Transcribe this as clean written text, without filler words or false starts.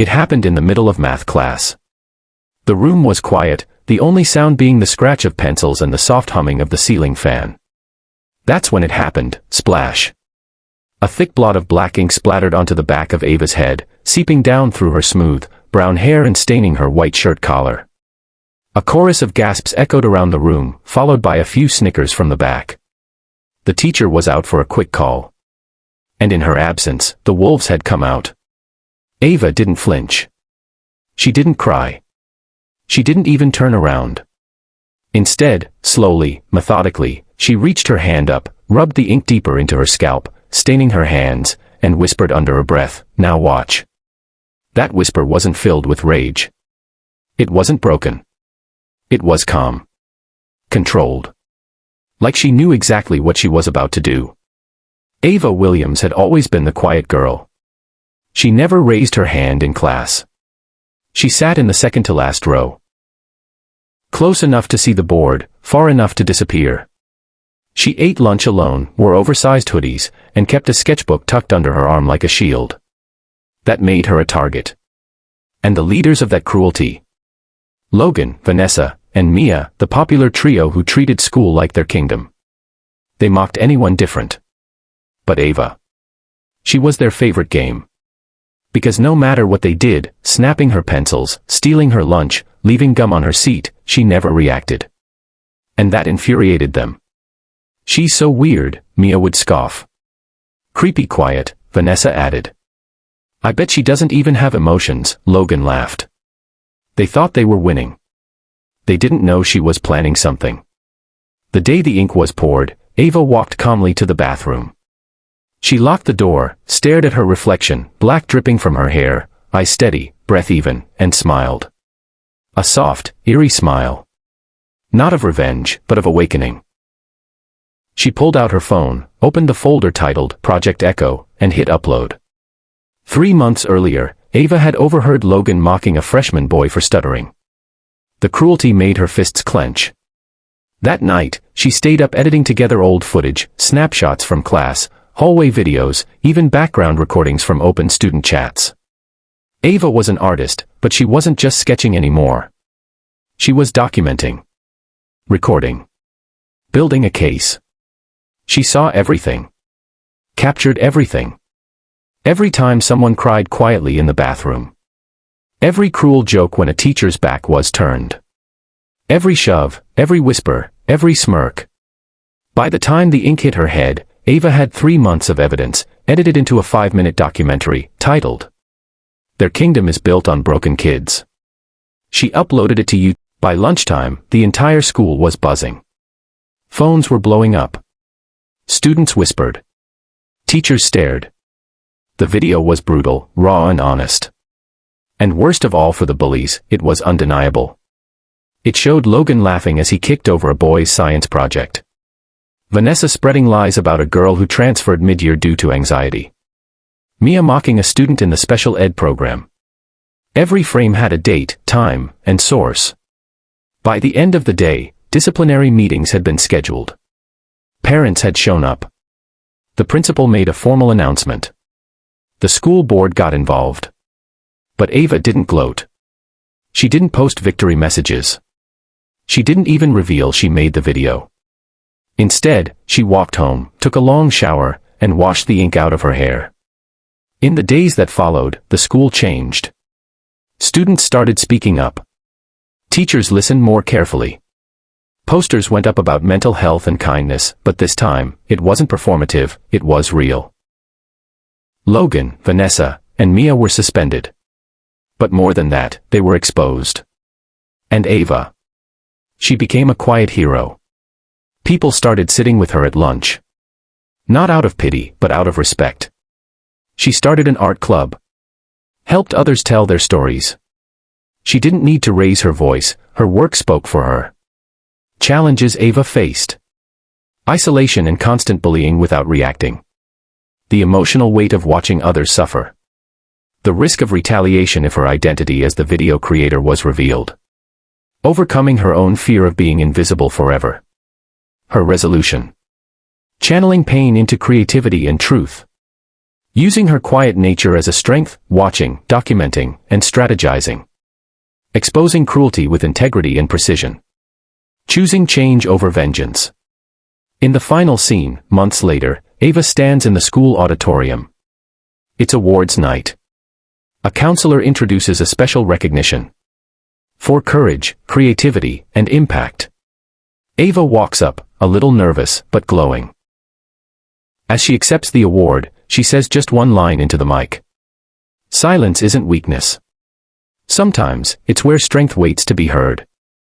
It happened in the middle of math class. The room was quiet, the only sound being the scratch of pencils and the soft humming of the ceiling fan. That's when it happened. Splash. A thick blot of black ink splattered onto the back of Ava's head, seeping down through her smooth, brown hair and staining her white shirt collar. A chorus of gasps echoed around the room, followed by a few snickers from the back. The teacher was out for a quick call. And in her absence, the wolves had come out. Ava didn't flinch. She didn't cry. She didn't even turn around. Instead, slowly, methodically, she reached her hand up, rubbed the ink deeper into her scalp, staining her hands, and whispered under her breath, "Now watch." That whisper wasn't filled with rage. It wasn't broken. It was calm. Controlled. Like she knew exactly what she was about to do. Ava Williams had always been the quiet girl. She never raised her hand in class. She sat in the second-to-last row. Close enough to see the board, far enough to disappear. She ate lunch alone, wore oversized hoodies, and kept a sketchbook tucked under her arm like a shield. That made her a target. And the leaders of that cruelty. Logan, Vanessa, and Mia, the popular trio who treated school like their kingdom. They mocked anyone different. But Ava. She was their favorite game. Because no matter what they did, snapping her pencils, stealing her lunch, leaving gum on her seat, she never reacted. And that infuriated them. "She's so weird," Mia would scoff. "Creepy quiet," Vanessa added. "I bet she doesn't even have emotions," Logan laughed. They thought they were winning. They didn't know she was planning something. The day the ink was poured, Ava walked calmly to the bathroom. She locked the door, stared at her reflection, black dripping from her hair, eyes steady, breath even, and smiled. A soft, eerie smile. Not of revenge, but of awakening. She pulled out her phone, opened the folder titled Project Echo, and hit upload. 3 months earlier, Ava had overheard Logan mocking a freshman boy for stuttering. The cruelty made her fists clench. That night, she stayed up editing together old footage, snapshots from class, hallway videos, even background recordings from open student chats. Ava was an artist, but she wasn't just sketching anymore. She was documenting. Recording. Building a case. She saw everything. Captured everything. Every time someone cried quietly in the bathroom. Every cruel joke when a teacher's back was turned. Every shove, every whisper, every smirk. By the time the ink hit her head, Ava had 3 months of evidence, edited into a 5-minute documentary, titled, Their Kingdom is Built on Broken Kids. She uploaded it to YouTube. By lunchtime, the entire school was buzzing. Phones were blowing up. Students whispered. Teachers stared. The video was brutal, raw and honest. And worst of all for the bullies, it was undeniable. It showed Logan laughing as he kicked over a boy's science project. Vanessa spreading lies about a girl who transferred mid-year due to anxiety. Mia mocking a student in the special ed program. Every frame had a date, time, and source. By the end of the day, disciplinary meetings had been scheduled. Parents had shown up. The principal made a formal announcement. The school board got involved. But Ava didn't gloat. She didn't post victory messages. She didn't even reveal she made the video. Instead, she walked home, took a long shower, and washed the ink out of her hair. In the days that followed, the school changed. Students started speaking up. Teachers listened more carefully. Posters went up about mental health and kindness, but this time, it wasn't performative, it was real. Logan, Vanessa, and Mia were suspended. But more than that, they were exposed. And Ava. She became a quiet hero. People started sitting with her at lunch. Not out of pity, but out of respect. She started an art club. Helped others tell their stories. She didn't need to raise her voice, her work spoke for her. Challenges Ava faced. Isolation and constant bullying without reacting. The emotional weight of watching others suffer. The risk of retaliation if her identity as the video creator was revealed. Overcoming her own fear of being invisible forever. Her resolution. Channeling pain into creativity and truth. Using her quiet nature as a strength, watching, documenting, and strategizing. Exposing cruelty with integrity and precision. Choosing change over vengeance. In the final scene, months later, Ava stands in the school auditorium. It's awards night. A counselor introduces a special recognition. For courage, creativity, and impact. Ava walks up, a little nervous, but glowing. As she accepts the award, she says just one line into the mic. Silence isn't weakness. Sometimes, it's where strength waits to be heard.